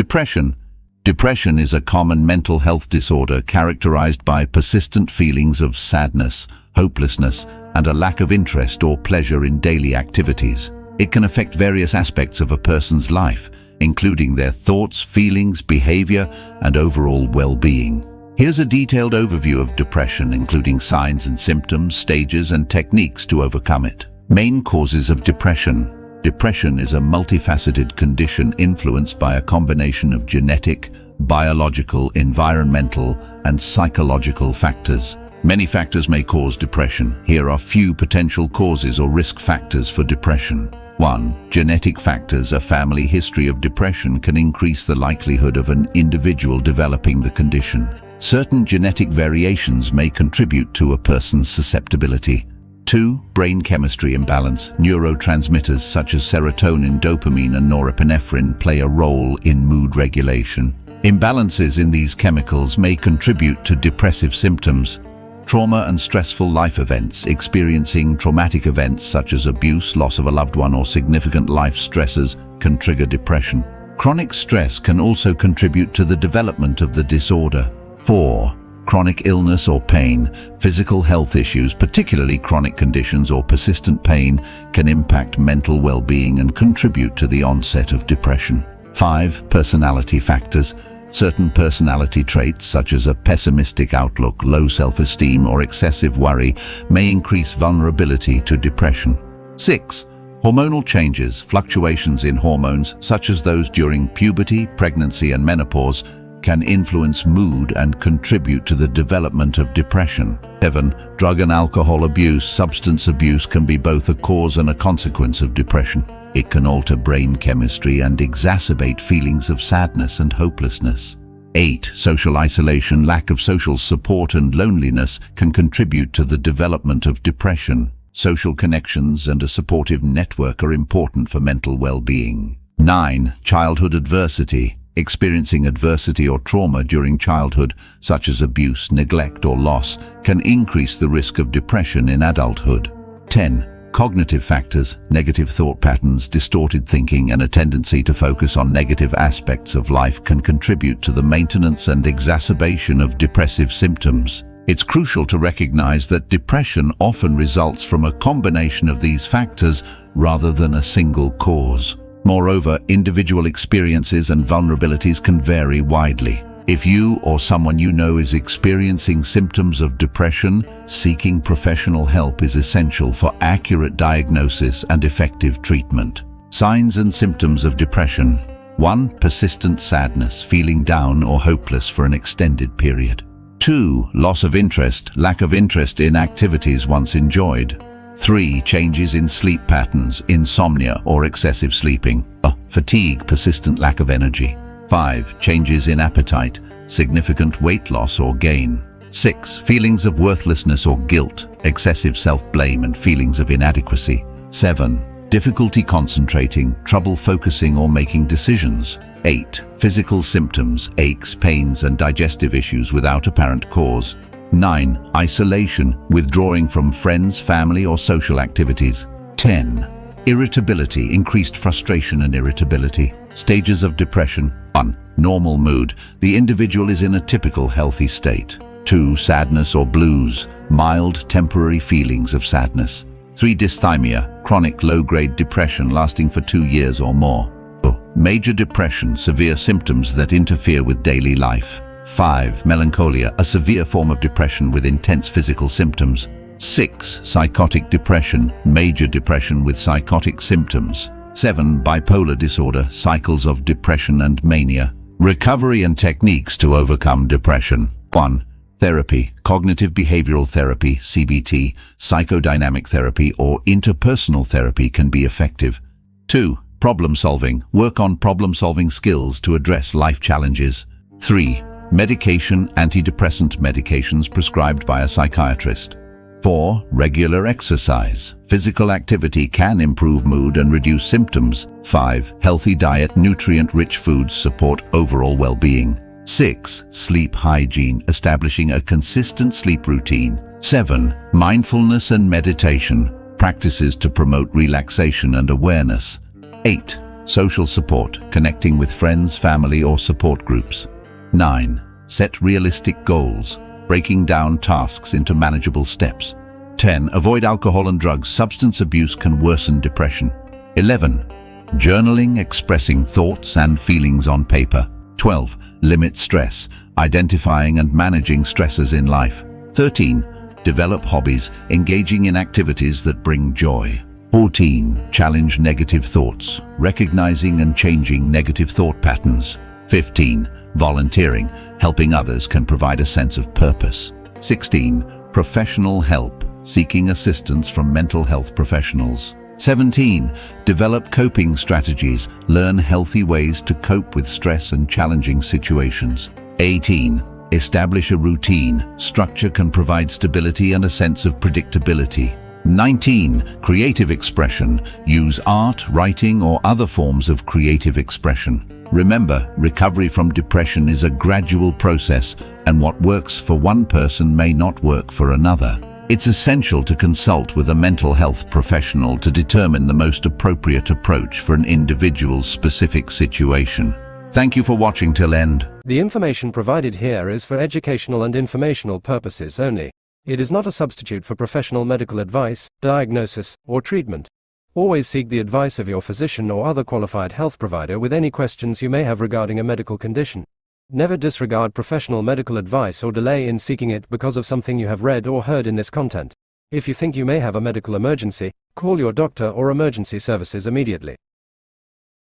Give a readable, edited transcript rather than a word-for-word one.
Depression. Depression is a common mental health disorder characterized by persistent feelings of sadness, hopelessness, and a lack of interest or pleasure in daily activities. It can affect various aspects of a person's life, including their thoughts, feelings, behavior, and overall well-being. Here's a detailed overview of depression, including signs and symptoms, stages, and techniques to overcome it. Main causes of depression. Depression is a multifaceted condition influenced by a combination of genetic, biological, environmental, and psychological factors. Many factors may cause depression. Here are few potential causes or risk factors for depression. 1. Genetic factors. A family history of depression can increase the likelihood of an individual developing the condition. Certain genetic variations may contribute to a person's susceptibility. 2. Brain chemistry imbalance. Neurotransmitters such as serotonin, dopamine, and norepinephrine play a role in mood regulation. Imbalances in these chemicals may contribute to depressive symptoms. Trauma and stressful life events. Experiencing traumatic events such as abuse, loss of a loved one, or significant life stresses can trigger depression. Chronic stress can also contribute to the development of the disorder. 4. Chronic illness or pain. Physical health issues, particularly chronic conditions or persistent pain, can impact mental well-being and contribute to the onset of depression. 5. Personality factors. Certain personality traits, such as a pessimistic outlook, low self-esteem, or excessive worry, may increase vulnerability to depression. 6. Hormonal changes. Fluctuations in hormones, such as those during puberty, pregnancy, and menopause, can influence mood and contribute to the development of depression. 7. Drug and alcohol abuse. Substance abuse can be both a cause and a consequence of depression. It can alter brain chemistry and exacerbate feelings of sadness and hopelessness. 8. Social isolation. Lack of social support and loneliness can contribute to the development of depression. Social connections and a supportive network are important for mental well-being. 9. Childhood adversity. Experiencing adversity or trauma during childhood, such as abuse, neglect, or loss, can increase the risk of depression in adulthood. 10. Cognitive factors. Negative thought patterns, distorted thinking, and a tendency to focus on negative aspects of life can contribute to the maintenance and exacerbation of depressive symptoms. It's crucial to recognize that depression often results from a combination of these factors rather than a single cause. Moreover, individual experiences and vulnerabilities can vary widely. If you or someone you know is experiencing symptoms of depression, seeking professional help is essential for accurate diagnosis and effective treatment. Signs and symptoms of depression. 1. Persistent sadness, feeling down or hopeless for an extended period. 2. Loss of interest, lack of interest in activities once enjoyed. 3. Changes in sleep patterns, insomnia or excessive sleeping. Fatigue, persistent lack of energy. 5. Changes in appetite, significant weight loss or gain. 6. Feelings of worthlessness or guilt, excessive self-blame and feelings of inadequacy. 7. Difficulty concentrating, trouble focusing or making decisions. 8. Physical symptoms, aches, pains, and digestive issues without apparent cause. 9. Isolation, withdrawing from friends, family, or social activities. 10. Irritability, increased frustration and irritability. Stages of depression. 1. Normal mood. The individual is in a typical healthy state. 2. Sadness or blues, mild temporary feelings of sadness. 3. Dysthymia, chronic low-grade depression lasting for 2 years or more. 4. Major depression, severe symptoms that interfere with daily life. 5. Melancholia, a severe form of depression with intense physical symptoms. 6. Psychotic depression, major depression with psychotic symptoms. 7. Bipolar disorder, cycles of depression and mania. Recovery and techniques to overcome depression. 1. Therapy, cognitive behavioral therapy, CBT, psychodynamic therapy, or interpersonal therapy can be effective. 2. Problem solving, work on problem-solving skills to address life challenges. 3. Medication, antidepressant medications prescribed by a psychiatrist. 4. Regular exercise. Physical activity can improve mood and reduce symptoms. 5. Healthy diet, nutrient-rich foods support overall well-being. 6. Sleep hygiene, establishing a consistent sleep routine. 7. Mindfulness and meditation, practices to promote relaxation and awareness. 8. Social support, connecting with friends, family, or support groups. 9. Set realistic goals, breaking down tasks into manageable steps. 10. Avoid alcohol and drugs. Substance abuse can worsen depression. 11. Journaling, expressing thoughts and feelings on paper. 12. Limit stress, identifying and managing stresses in life. 13. Develop hobbies, engaging in activities that bring joy. 14. Challenge negative thoughts, recognizing and changing negative thought patterns. 15. Volunteering, helping others can provide a sense of purpose. 16. Professional help, seeking assistance from mental health professionals. 17. Develop coping strategies, learn healthy ways to cope with stress and challenging situations. 18. Establish a routine. Structure can provide stability and a sense of predictability. 19. Creative expression. Use art, writing, or other forms of creative expression. Remember, recovery from depression is a gradual process, and what works for one person may not work for another. It's essential to consult with a mental health professional to determine the most appropriate approach for an individual's specific situation. Thank you for watching till end. The information provided here is for educational and informational purposes only. It is not a substitute for professional medical advice, diagnosis, or treatment. Always seek the advice of your physician or other qualified health provider with any questions you may have regarding a medical condition. Never disregard professional medical advice or delay in seeking it because of something you have read or heard in this content. If you think you may have a medical emergency, call your doctor or emergency services immediately.